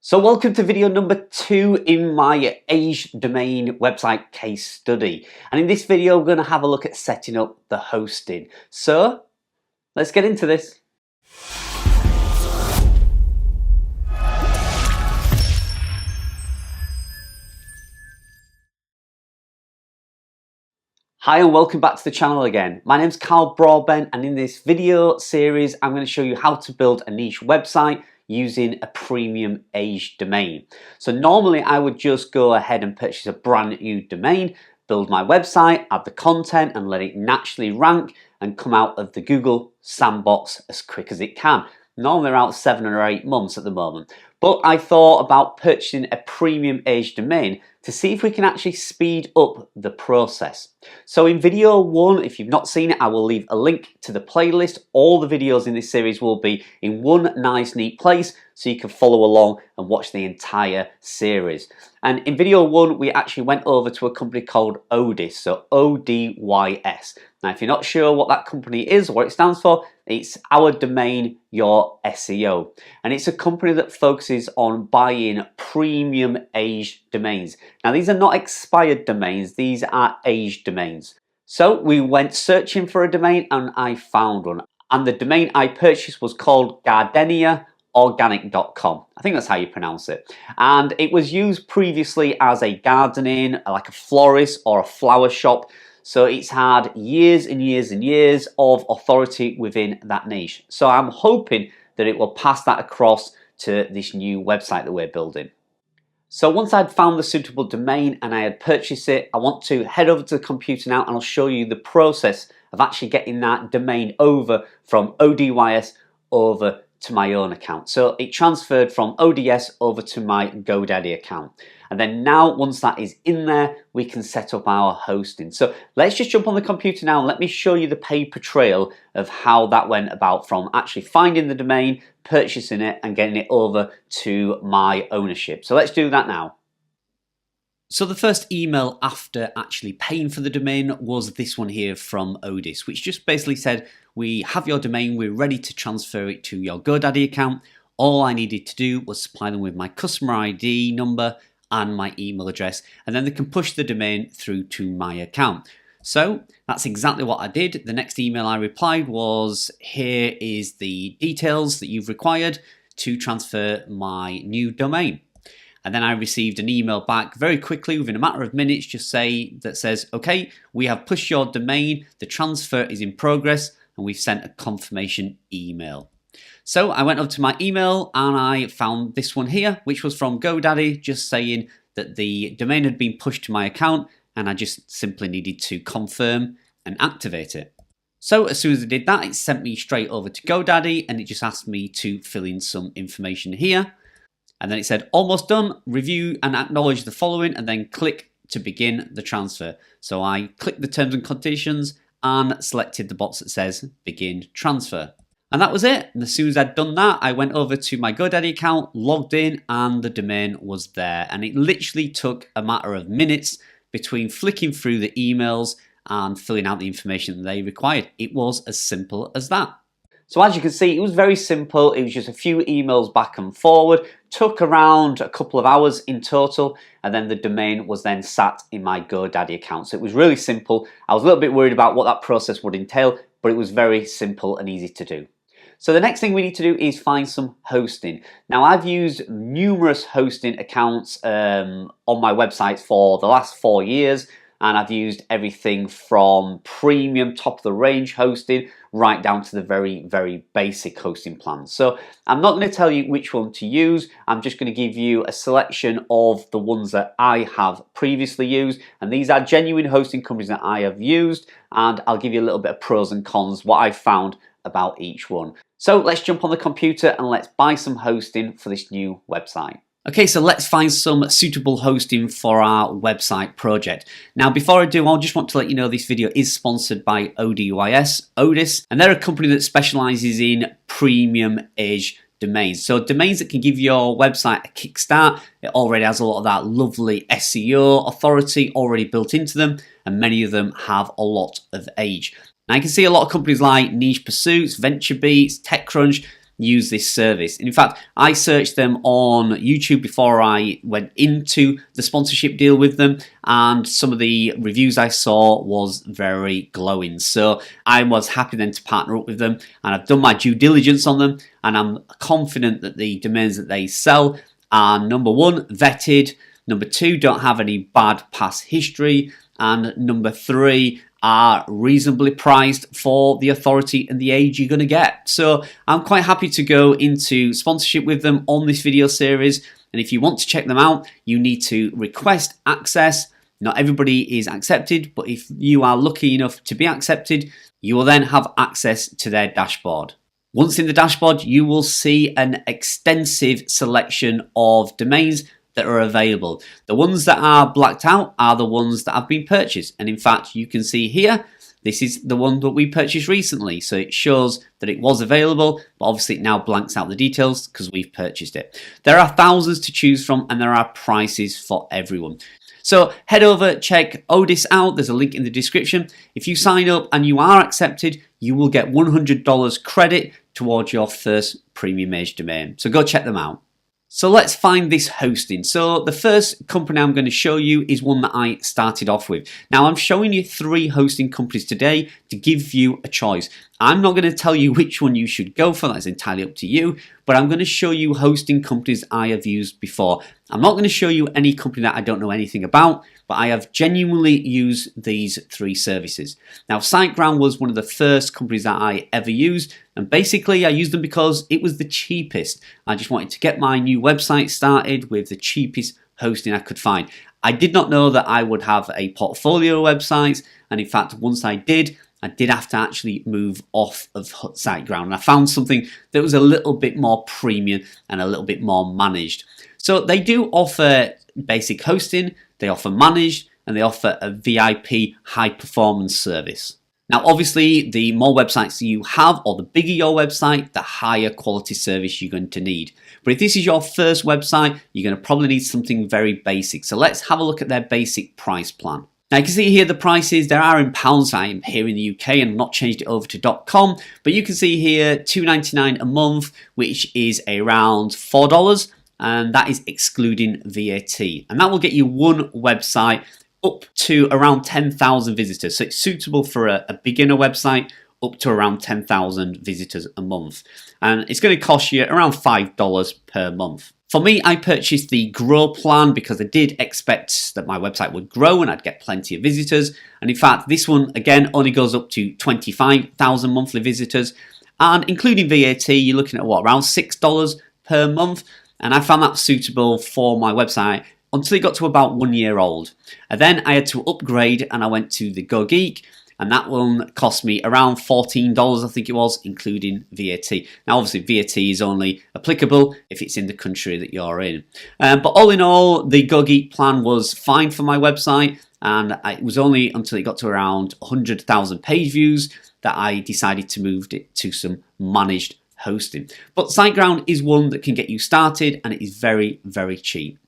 So welcome to video number 2 in my Age domain website case study. And in this video, we're going to have a look at setting up the hosting. So let's get into this. Hi and welcome back to the channel again. My name's Carl Broadbent, and in this video series I'm going to show you how to build a niche website using a premium Age domain. So normally I would just go ahead and purchase a brand new domain, build my website, add the content and let it naturally rank and come out of the Google sandbox as quick as it can. Normally around 7 or 8 months at the moment. But I thought about purchasing a premium Age domain to see if we can actually speed up the process. So in video 1, if you've not seen it, I will leave a link to the playlist. All the videos in this series will be in one nice neat place so you can follow along and watch the entire series. And in video 1, we actually went over to a company called ODYS, so ODYS. Now, if you're not sure what that company is or what it stands for, it's Our Domain, Your SEO. And it's a company that focuses on buying premium Age domains. Now, these are not expired domains, these are Age domains. So we went searching for a domain and I found one. And the domain I purchased was called gardeniaorganic.com. I think that's how you pronounce it. And it was used previously as a gardening, like a florist or a flower shop. So it's had years and years and years of authority within that niche. So I'm hoping that it will pass that across to this new website that we're building. So once I'd found the suitable domain and I had purchased it, I want to head over to the computer now and I'll show you the process of actually getting that domain over from ODYS over to my own account. So it transferred from ODS over to my GoDaddy account. And then now, once that is in there, we can set up our hosting. So let's just jump on the computer now and let me show you the paper trail of how that went about from actually finding the domain, purchasing it, and getting it over to my ownership. So let's do that now. So the first email after actually paying for the domain was this one here from ODYS, which just basically said, we have your domain, we're ready to transfer it to your GoDaddy account. All I needed to do was supply them with my customer ID number and my email address, and then they can push the domain through to my account. So that's exactly what I did. The next email I replied was, here is the details that you've required to transfer my new domain. And then I received an email back very quickly within a matter of minutes that says, okay, we have pushed your domain, the transfer is in progress, and we've sent a confirmation email. So I went up to my email and I found this one here, which was from GoDaddy, just saying that the domain had been pushed to my account and I just simply needed to confirm and activate it. So as soon as I did that, it sent me straight over to GoDaddy and it just asked me to fill in some information here. And then it said, almost done, review and acknowledge the following, and then click to begin the transfer. So I clicked the terms and conditions and selected the box that says begin transfer. And that was it. And as soon as I'd done that, I went over to my GoDaddy account, logged in, and the domain was there. And it literally took a matter of minutes between flicking through the emails and filling out the information that they required. It was as simple as that. So as you can see, it was very simple. It was just a few emails back and forward. Took around a couple of hours in total, and then the domain was then sat in my GoDaddy account. So it was really simple. I was a little bit worried about what that process would entail, but it was very simple and easy to do. So the next thing we need to do is find some hosting. Now, I've used numerous hosting accounts on my websites for the last 4 years, and I've used everything from premium top of the range hosting right down to the very, very basic hosting plans. So I'm not going to tell you which one to use. I'm just going to give you a selection of the ones that I have previously used, and these are genuine hosting companies that I have used, and I'll give you a little bit of pros and cons, what I found about each one. So let's jump on the computer and let's buy some hosting for this new website. Okay, so let's find some suitable hosting for our website project. Now, before I do, I just want to let you know this video is sponsored by ODYS, and they're a company that specializes in premium Age domains. So domains that can give your website a kickstart. It already has a lot of that lovely SEO authority already built into them, and many of them have a lot of age. Now, you can see a lot of companies like Niche Pursuits, VentureBeats, TechCrunch, use this service. In fact, I searched them on YouTube before I went into the sponsorship deal with them, and some of the reviews I saw was very glowing. So I was happy then to partner up with them, and I've done my due diligence on them, and I'm confident that the domains that they sell are, number one, vetted, number two, don't have any bad past history, and number three, are reasonably priced for the authority and the age you're going to get. So I'm quite happy to go into sponsorship with them on this video series. And if you want to check them out, you need to request access. Not everybody is accepted, but if you are lucky enough to be accepted, you will then have access to their dashboard. Once in the dashboard, you will see an extensive selection of domains that are available. The ones that are blacked out are the ones that have been purchased. And in fact, you can see here, this is the one that we purchased recently. So it shows that it was available, but obviously it now blanks out the details because we've purchased it. There are thousands to choose from, and there are prices for everyone. So head over, check ODYS out. There's a link in the description. If you sign up and you are accepted, you will get $100 credit towards your first premium age domain. So go check them out. So let's find this hosting. So the first company I'm going to show you is one that I started off with. Now I'm showing you 3 hosting companies today to give you a choice. I'm not going to tell you which one you should go for, that's entirely up to you, but I'm going to show you hosting companies I have used before. I'm not going to show you any company that I don't know anything about, but I have genuinely used these 3 services. Now SiteGround was one of the first companies that I ever used, and basically I used them because it was the cheapest. I just wanted to get my new website started with the cheapest hosting I could find. I did not know that I would have a portfolio of websites, and in fact once I did have to actually move off of SiteGround. And I found something that was a little bit more premium and a little bit more managed. So they do offer basic hosting, they offer managed, and they offer a VIP high performance service. Now obviously the more websites you have, or the bigger your website, the higher quality service you're going to need. But if this is your first website, you're going to probably need something very basic. So let's have a look at their basic price plan. Now you can see here the prices, there are in pounds. I am here in the UK and I've not changed it over to .com, but you can see here $2.99 a month, which is around $4, and that is excluding VAT. And that will get you one website up to around 10,000 visitors. So it's suitable for a beginner website up to around 10,000 visitors a month. And it's going to cost you around $5 per month. For me, I purchased the Grow plan because I did expect that my website would grow and I'd get plenty of visitors. And in fact, this one, again, only goes up to 25,000 monthly visitors. And including VAT, you're looking at what, around $6 per month. And I found that suitable for my website until it got to about 1 year old. And then I had to upgrade and I went to the Go Geek. And that one cost me around $14, I think it was, including VAT. Now, obviously, VAT is only applicable if it's in the country that you're in. But all in all, the Go Geek plan was fine for my website, and it was only until it got to around 100,000 page views that I decided to move it to some managed hosting. But SiteGround is one that can get you started, and it is very, very cheap.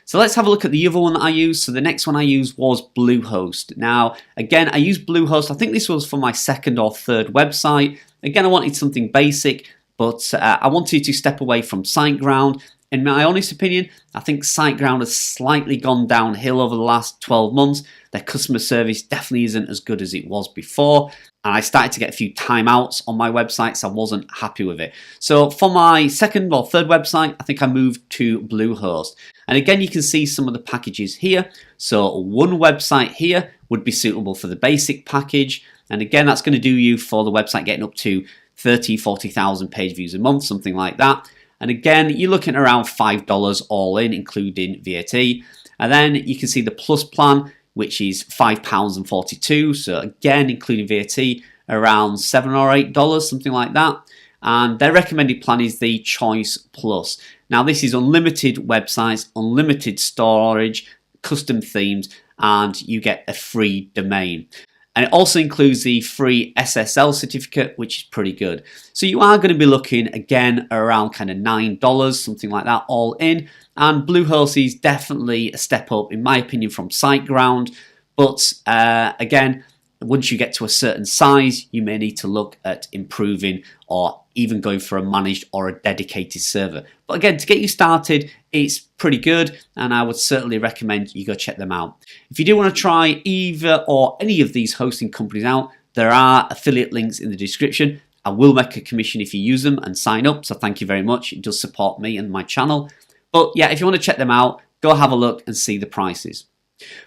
So let's have a look at the other one that I used. So the next one I used was Bluehost. Now, again, I used Bluehost. I think this was for my 2nd or 3rd website. Again, I wanted something basic, but I wanted to step away from SiteGround. In my honest opinion, I think SiteGround has slightly gone downhill over the last 12 months. Their customer service definitely isn't as good as it was before. And I started to get a few timeouts on my website, so I wasn't happy with it. So for my 2nd or 3rd website, I think I moved to Bluehost. And again, you can see some of the packages here. So one website here would be suitable for the basic package. And again, that's going to do you for the website getting up to 30, 40,000 page views a month, something like that. And again, you're looking at around $5 all in, including VAT. And then you can see the Plus plan, which is £5.42. So again, including VAT, around $7 or $8, something like that. And their recommended plan is the Choice Plus. Now this is unlimited websites, unlimited storage, custom themes, and you get a free domain. And it also includes the free SSL certificate, which is pretty good. So you are going to be looking again around kind of $9, something like that, all in. And Bluehost is definitely a step up, in my opinion, from SiteGround. But again, once you get to a certain size, you may need to look at improving or even going for a managed or a dedicated server. But again, to get you started, it's pretty good, and I would certainly recommend you go check them out. If you do want to try either or any of these hosting companies out, there are affiliate links in the description. I will make a commission if you use them and sign up, so thank you very much. It does support me and my channel. But yeah, if you want to check them out, go have a look and see the prices.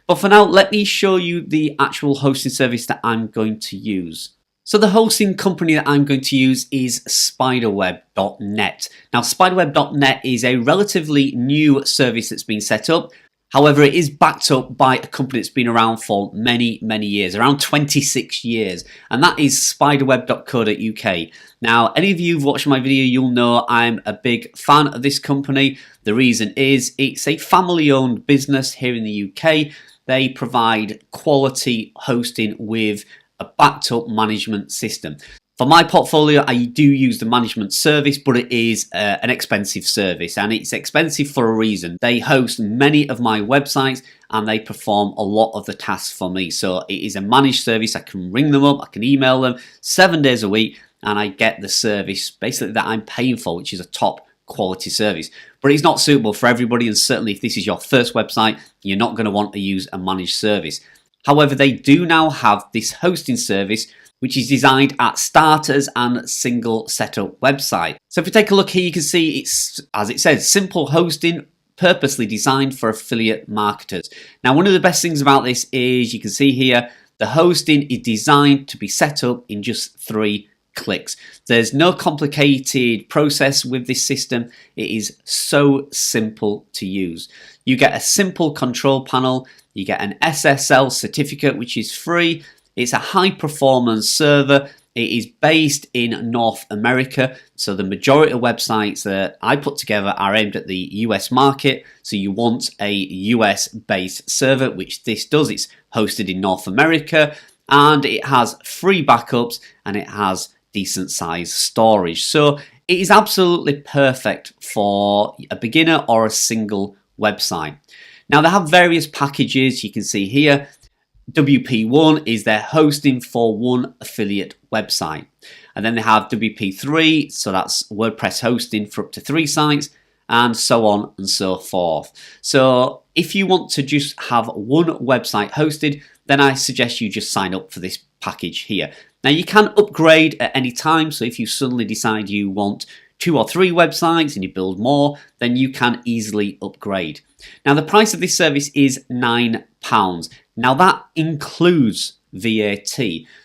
But for now, let me show you the actual hosting service that I'm going to use. So the hosting company that I'm going to use is spiderweb.net. Now, spiderweb.net is a relatively new service that's been set up. However, it is backed up by a company that's been around for many, many years, around 26 years, and that is spiderweb.co.uk. Now, any of you who've watched my video, you'll know I'm a big fan of this company. The reason is it's a family-owned business here in the UK. They provide quality hosting with a backed up management system. For my portfolio, I do use the management service, but it is an expensive service, and it's expensive for a reason. They host many of my websites and they perform a lot of the tasks for me. So it is a managed service. I can ring them up, I can email them 7 days a week, and I get the service basically that I'm paying for, which is a top quality service. But it's not suitable for everybody, and certainly if this is your first website, you're not going to want to use a managed service. However, they do now have this hosting service which is designed at starters and single setup website. So if we take a look here, you can see it's, as it says, simple hosting purposely designed for affiliate marketers. Now, one of the best things about this is you can see here, the hosting is designed to be set up in just 3 clicks. There's no complicated process with this system. It is so simple to use. You get a simple control panel, you get an SSL certificate, which is free. It's a high performance server. It is based in North America. So the majority of websites that I put together are aimed at the US market. So you want a US based server, which this does. It's hosted in North America, and it has free backups and it has decent size storage. So it is absolutely perfect for a beginner or a single website. Now, they have various packages you can see here. WP1 is their hosting for one affiliate website. And then they have WP3, so that's WordPress hosting for up to 3 sites, and so on and so forth. So if you want to just have one website hosted, then I suggest you just sign up for this package here. Now, you can upgrade at any time, so if you suddenly decide you want 2 or 3 websites and you build more, then you can easily upgrade. Now, the price of this service is £9. Now, that includes VAT,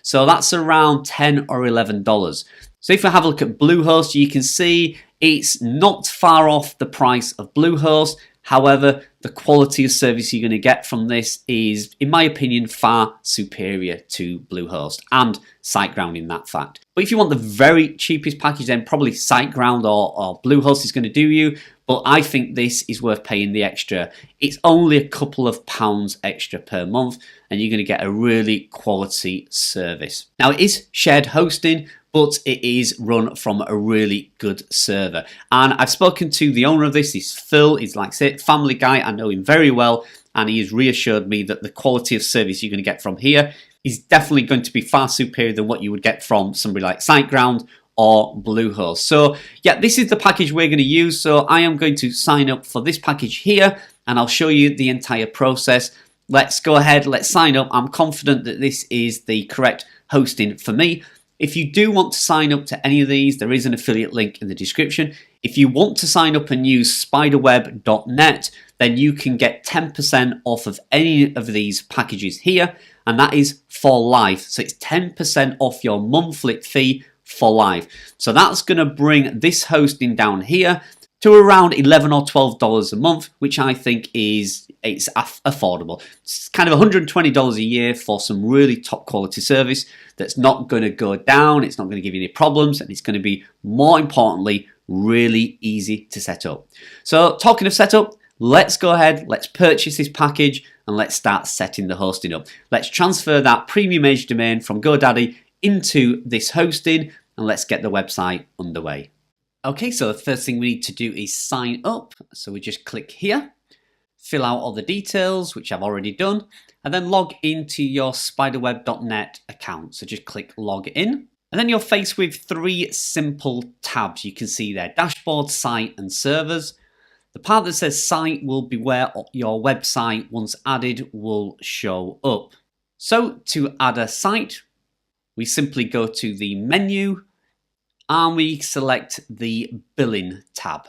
so that's around $10 or $11. So if we have a look at Bluehost, you can see it's not far off the price of Bluehost. However, the quality of service you're going to get from this is, in my opinion, far superior to Bluehost and SiteGround in that fact. But if you want the very cheapest package, then probably SiteGround or Bluehost is going to do you. But I think this is worth paying the extra. It's only a couple of pounds extra per month, and you're going to get a really quality service. Now, it is shared hosting, but it is run from a really good server. And I've spoken to the owner of this, he's Phil, he's like I said, family guy, I know him very well, and he has reassured me that the quality of service you're going to get from here is definitely going to be far superior than what you would get from somebody like SiteGround or Bluehost. So yeah, this is the package we're going to use. So I am going to sign up for this package here, and I'll show you the entire process. Let's go ahead, let's sign up. I'm confident that this is the correct hosting for me. If you do want to sign up to any of these, there is an affiliate link in the description. If you want to sign up and use spiderweb.net, then you can get 10% off of any of these packages here, and that is for life. So it's 10% off your monthly fee for life. So that's going to bring this hosting down here to around $11 or $12 a month, which I think it's affordable. It's kind of $120 a year for some really top quality service that's not going to go down, it's not going to give you any problems, and it's going to be, more importantly, really easy to set up. So talking of setup, let's go ahead, let's purchase this package, and let's start setting the hosting up. Let's transfer that premium age domain from GoDaddy into this hosting, and let's get the website underway. Okay, so the first thing we need to do is sign up. So we just click here, fill out all the details, which I've already done, and then log into your spiderweb.net account. So just click log in. And then you're faced with three simple tabs. You can see there, dashboard, site, and servers. The part that says site will be where your website, once added, will show up. So to add a site, we simply go to the menu and we select the billing tab.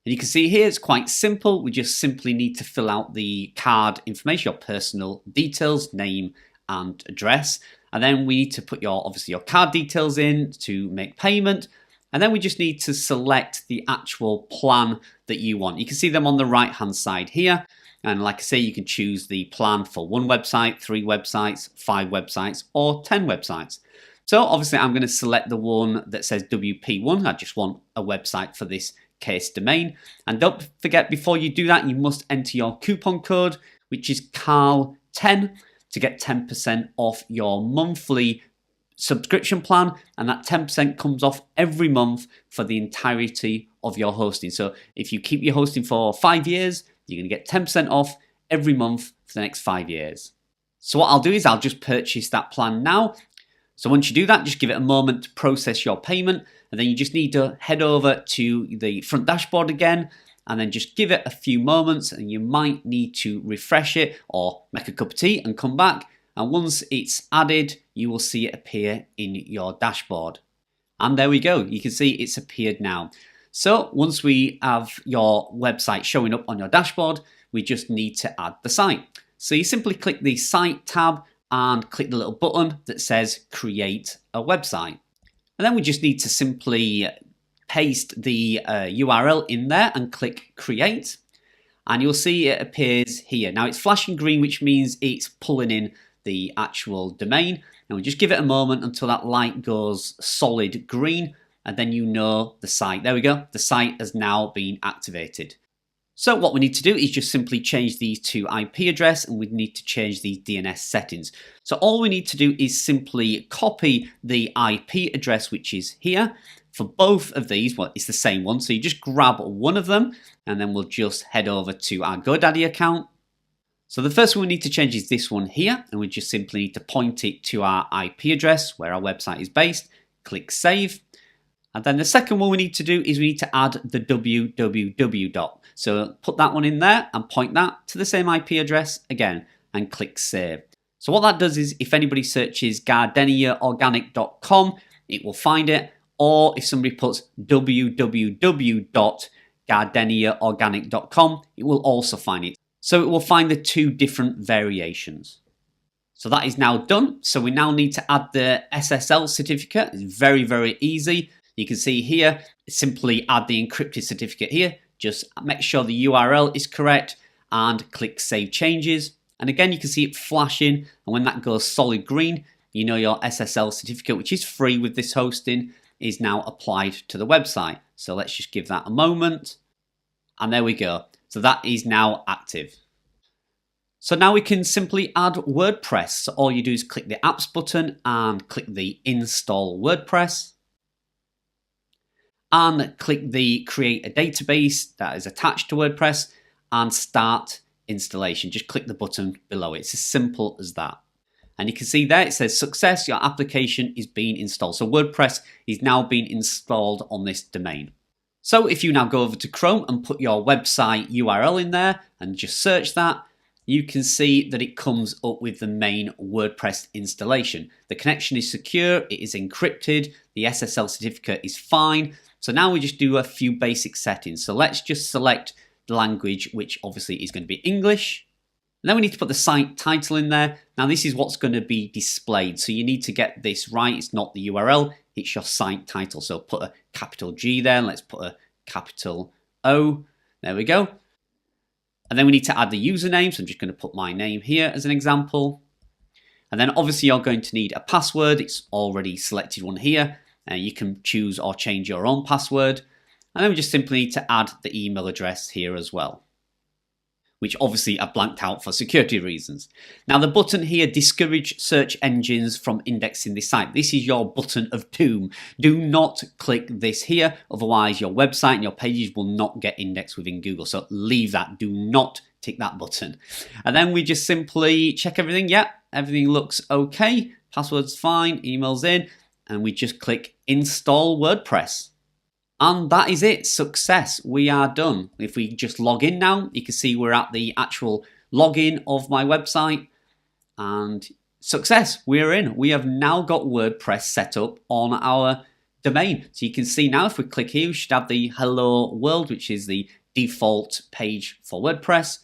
And you can see here it's quite simple. We just simply need to fill out the card information, your personal details, name and address. And then we need to put obviously your card details in to make payment. And then we just need to select the actual plan that you want. You can see them on the right hand side here. And like I say, you can choose the plan for 1 website, 3 websites, 5 websites, or 10 websites. So obviously I'm going to select the one that says WP1. I just want a website for this case domain. And don't forget, before you do that, you must enter your coupon code, which is CARL10, to get 10% off your monthly subscription plan. And that 10% comes off every month for the entirety of your hosting. So if you keep your hosting for 5 years, you're going to get 10% off every month for the next 5 years. So what I'll do is I'll just purchase that plan now. So once you do that, just give it a moment to process your payment. And then you just need to head over to the front dashboard again, and then just give it a few moments, and you might need to refresh it or make a cup of tea and come back. And once it's added, you will see it appear in your dashboard. And there we go. You can see it's appeared now. So once we have your website showing up on your dashboard, we just need to add the site. So you simply click the site tab and click the little button that says create a website. And then we just need to simply paste the URL in there and click create. And you'll see it appears here. Now it's flashing green, which means it's pulling in the actual domain. And we just give it a moment until that light goes solid green, and then you know the site. There we go. The site has now been activated. So what we need to do is just simply change these to IP address, and we need to change these DNS settings. So all we need to do is simply copy the IP address, which is here. For both of these, well, it's the same one. So you just grab one of them, and then we'll just head over to our GoDaddy account. So the first one we need to change is this one here, and we just simply need to point it to our IP address where our website is based. Click save. And then the second one we need to do is we need to add the www dot. So put that one in there and point that to the same IP address again and click save. So what that does is if anybody searches gardeniaorganic.com, it will find it. Or if somebody puts www.gardeniaorganic.com, it will also find it. So it will find the two different variations. So that is now done. So we now need to add the SSL certificate. It's very, very easy. You can see here, simply add the encrypted certificate here. Just make sure the URL is correct and click Save Changes. And again, you can see it flashing. And when that goes solid green, you know your SSL certificate, which is free with this hosting, is now applied to the website. So let's just give that a moment. And there we go. So that is now active. So now we can simply add WordPress. So all you do is click the apps button and click the install WordPress. And click the create a database that is attached to WordPress and start installation. Just click the button below it. It's as simple as that. And you can see there it says success, your application is being installed. So WordPress is now being installed on this domain. So if you now go over to Chrome and put your website URL in there and just search that, you can see that it comes up with the main WordPress installation. The connection is secure, it is encrypted, the SSL certificate is fine. So now we just do a few basic settings. So let's just select the language, which obviously is going to be English. And then we need to put the site title in there. Now this is what's going to be displayed. So you need to get this right. It's not the URL, it's your site title. So put a capital G there. Let's put a capital O. There we go. And then we need to add the username. So I'm just going to put my name here as an example. And then obviously you're going to need a password. It's already selected one here. You can choose or change your own password. And then we just simply need to add the email address here as well, which obviously I've blanked out for security reasons. Now the button here, discourage search engines from indexing this site. This is your button of doom. Do not click this here, otherwise your website and your pages will not get indexed within Google. So leave that, do not tick that button. And then we just simply check everything. Yeah, everything looks okay. Password's fine, email's in, and we just click install WordPress. And that is it, success, we are done. If we just log in now, you can see we're at the actual login of my website, and success, we're in. We have now got WordPress set up on our domain. So you can see now if we click here, we should have the hello world, which is the default page for WordPress.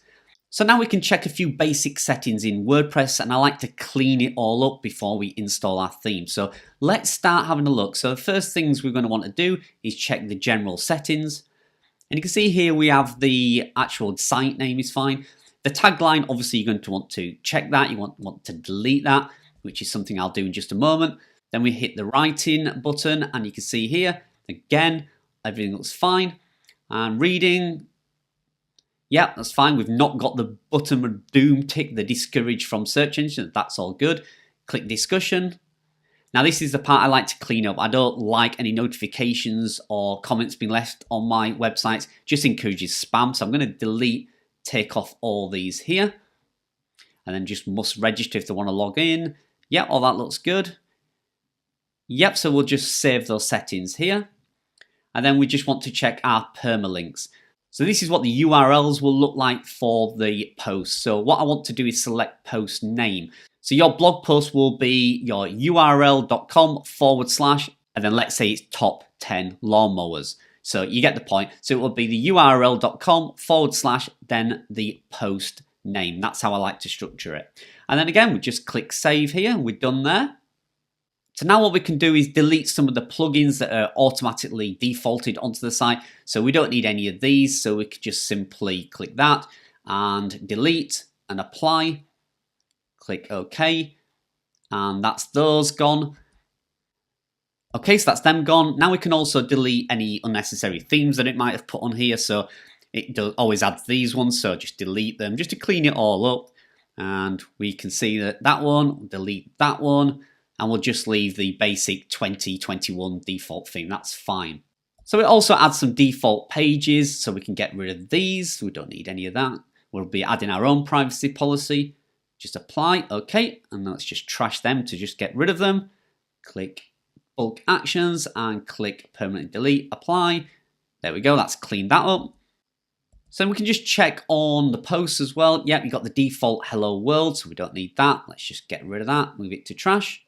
So now we can check a few basic settings in WordPress, and I like to clean it all up before we install our theme. So let's start having a look. So the first things we're going to want to do is check the general settings. And you can see here we have the actual site name is fine. The tagline, obviously you're going to want to check that. You want to delete that, which is something I'll do in just a moment. Then we hit the writing button, and you can see here, again, everything looks fine. And reading, yeah, that's fine. We've not got the button of doom tick, the discourage from search engine. That's all good. Click discussion. Now this is the part I like to clean up. I don't like any notifications or comments being left on my websites. Just encourages spam. So I'm going to delete, take off all these here. And then just must register if they want to log in. Yeah, all that looks good. Yep, so we'll just save those settings here. And then we just want to check our permalinks. So this is what the URLs will look like for the post. So what I want to do is select post name. So your blog post will be your url.com/, and then let's say it's top 10 lawnmowers. So you get the point. So it will be the url.com/, then the post name. That's how I like to structure it. And then again, we just click save here, and we're done there. So now what we can do is delete some of the plugins that are automatically defaulted onto the site. So we don't need any of these. So we could just simply click that and delete and apply. Click OK. And that's those gone. Okay, so that's them gone. Now we can also delete any unnecessary themes that it might have put on here. So it always adds these ones. So just delete them just to clean it all up. And we can see that one, delete that one. And we'll just leave the basic 2021 default theme. That's fine. So it also adds some default pages, so we can get rid of these. We don't need any of that. We'll be adding our own privacy policy. Just apply, okay, and let's just trash them to just get rid of them. Click bulk actions and click permanent delete, apply. There we go, that's cleaned that up. So we can just check on the posts as well. Yep, you got the default hello world, so we don't need that. Let's just get rid of that, move it to trash.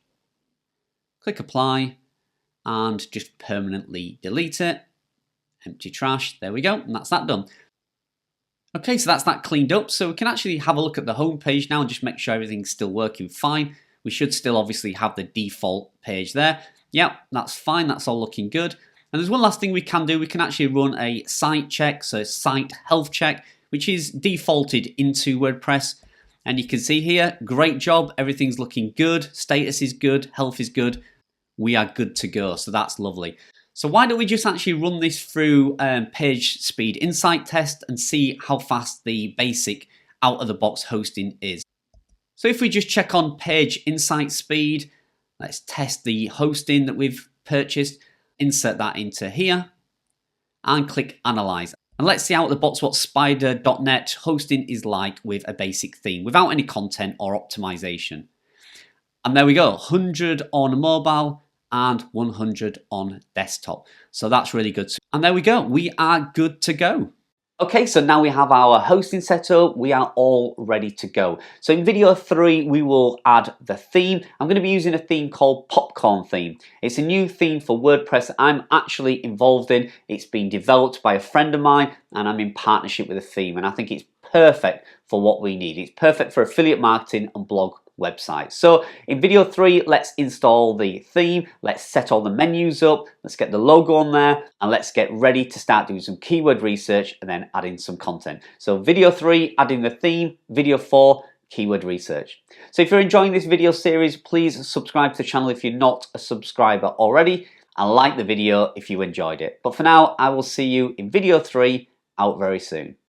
Click apply and just permanently delete it. Empty trash, there we go, and that's that done. Okay, so that's that cleaned up. So we can actually have a look at the home page now and just make sure everything's still working fine. We should still obviously have the default page there. Yep, that's fine, that's all looking good. And there's one last thing we can do. We can actually run a site check, so site health check, which is defaulted into WordPress. And you can see here, great job, everything's looking good, status is good, health is good. We are good to go, so that's lovely. So why don't we just actually run this through page speed insight test and see how fast the basic out-of-the-box hosting is. So if we just check on page insight speed, let's test the hosting that we've purchased, insert that into here, and click analyze. And let's see out of the box what spider.net hosting is like with a basic theme, without any content or optimization. And there we go, 100 on mobile, and 100 on desktop. So that's really good. And there we go, we are good to go. Okay, so now we have our hosting set up, we are all ready to go. So in video 3, we will add the theme. I'm going to be using a theme called Popcorn Theme. It's a new theme for WordPress that I'm actually involved in. It's been developed by a friend of mine, and I'm in partnership with a theme, and I think it's perfect for what we need. It's perfect for affiliate marketing and blog website. So in video 3, let's install the theme, let's set all the menus up, let's get the logo on there, and let's get ready to start doing some keyword research and then adding some content. So video 3, adding the theme, video 4, keyword research. So if you're enjoying this video series, please subscribe to the channel if you're not a subscriber already, and like the video if you enjoyed it. But for now, I will see you in video 3 out very soon.